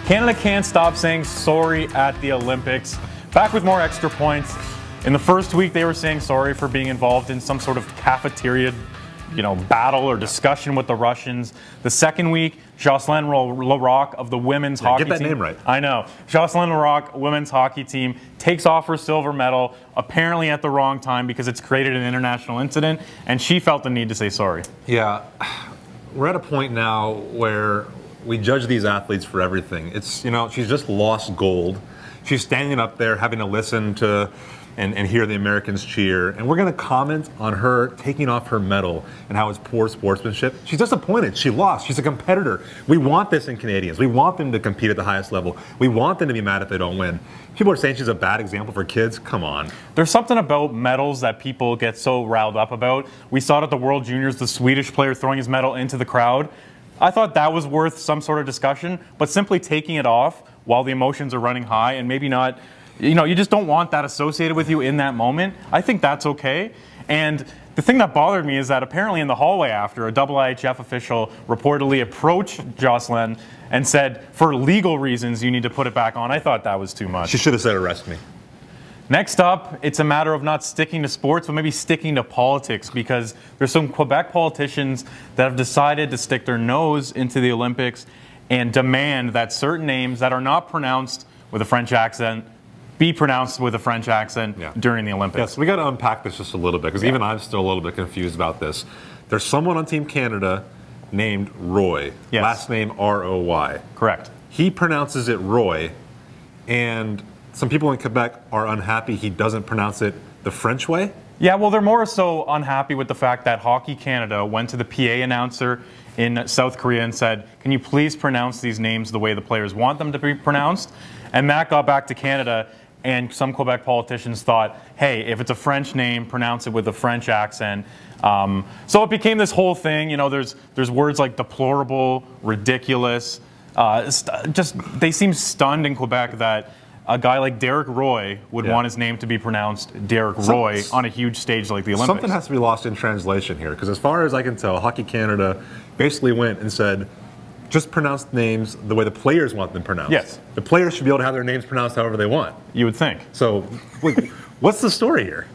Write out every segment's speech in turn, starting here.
Canada can't stop saying sorry at the Olympics. Back with more extra points. In the first week, they were saying sorry for being involved in some sort of cafeteria, battle or discussion with the Russians. The second week, Jocelyn Larocque of the women's hockey team. Get that name right. I know. Jocelyn Larocque, women's hockey team, takes off her silver medal, apparently at the wrong time because it's created an international incident, and she felt the need to say sorry. Yeah, we're at a point now where we judge these athletes for everything. It's, she's just lost gold. She's standing up there having to listen to and hear the Americans cheer. And we're going to comment on her taking off her medal and how it's poor sportsmanship. She's disappointed. She lost. She's a competitor. We want this in Canadians. We want them to compete at the highest level. We want them to be mad if they don't win. People are saying she's a bad example for kids. Come on. There's something about medals that people get so riled up about. We saw it at the World Juniors, the Swedish player throwing his medal into the crowd. I thought that was worth some sort of discussion, but simply taking it off while the emotions are running high and maybe not, you just don't want that associated with you in that moment. I think that's okay. And the thing that bothered me is that apparently in the hallway after, a IIHF official reportedly approached Jocelyn and said, for legal reasons, you need to put it back on. I thought that was too much. She should have said, arrest me. Next up, it's a matter of not sticking to sports, but maybe sticking to politics, because there's some Quebec politicians that have decided to stick their nose into the Olympics and demand that certain names that are not pronounced with a French accent be pronounced with a French accent during the Olympics. Yes, we got to unpack this just a little bit, because even I'm still a little bit confused about this. There's someone on Team Canada named Roy, last name R-O-Y. Correct. He pronounces it Roy, and some people in Quebec are unhappy he doesn't pronounce it the French way. Yeah, well, they're more so unhappy with the fact that Hockey Canada went to the PA announcer in South Korea and said, can you please pronounce these names the way the players want them to be pronounced? And that got back to Canada, and some Quebec politicians thought, hey, if it's a French name, pronounce it with a French accent. So it became this whole thing. There's words like deplorable, ridiculous. They seem stunned in Quebec that a guy like Derek Roy would want his name to be pronounced Derek Roy on a huge stage like the Olympics. Something has to be lost in translation here, because as far as I can tell, Hockey Canada basically went and said, just pronounce names the way the players want them pronounced. Yes. The players should be able to have their names pronounced however they want. You would think. So, what's the story here?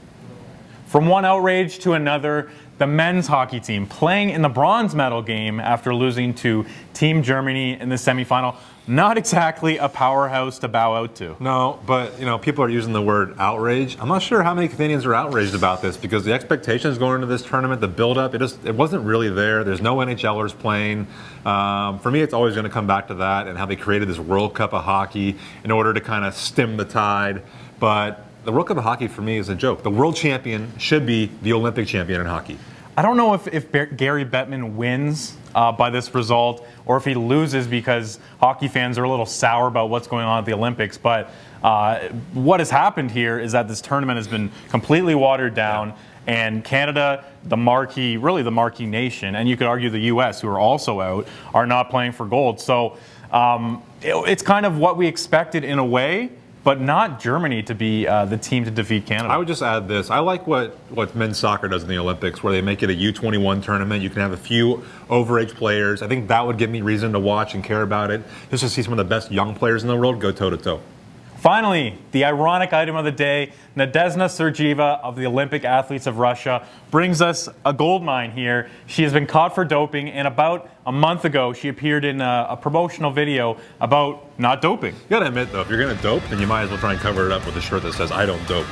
From one outrage to another, the men's hockey team playing in the bronze medal game after losing to Team Germany in the semifinal. Not exactly a powerhouse to bow out to. No, but people are using the word outrage. I'm not sure how many Canadians are outraged about this, because the expectations going into this tournament, the build-up, it wasn't really there. There's no NHLers playing. For me, it's always going to come back to that and how they created this World Cup of hockey in order to kind of stem the tide. But the World Cup of hockey for me is a joke. The world champion should be the Olympic champion in hockey. I don't know if Gary Bettman wins by this result, or if he loses because hockey fans are a little sour about what's going on at the Olympics. But what has happened here is that this tournament has been completely watered down, and Canada, really the marquee nation, and you could argue the U.S., who are also out, are not playing for gold. So it's kind of what we expected in a way, but not Germany to be the team to defeat Canada. I would just add this. I like what men's soccer does in the Olympics, where they make it a U21 tournament. You can have a few overage players. I think that would give me reason to watch and care about it, just to see some of the best young players in the world go toe-to-toe. Finally, the ironic item of the day, Nadezhda Sergeeva of the Olympic athletes of Russia brings us a gold mine here. She has been caught for doping, and about a month ago, she appeared in a promotional video about not doping. You gotta admit, though, if you're gonna dope, then you might as well try and cover it up with a shirt that says, I don't dope.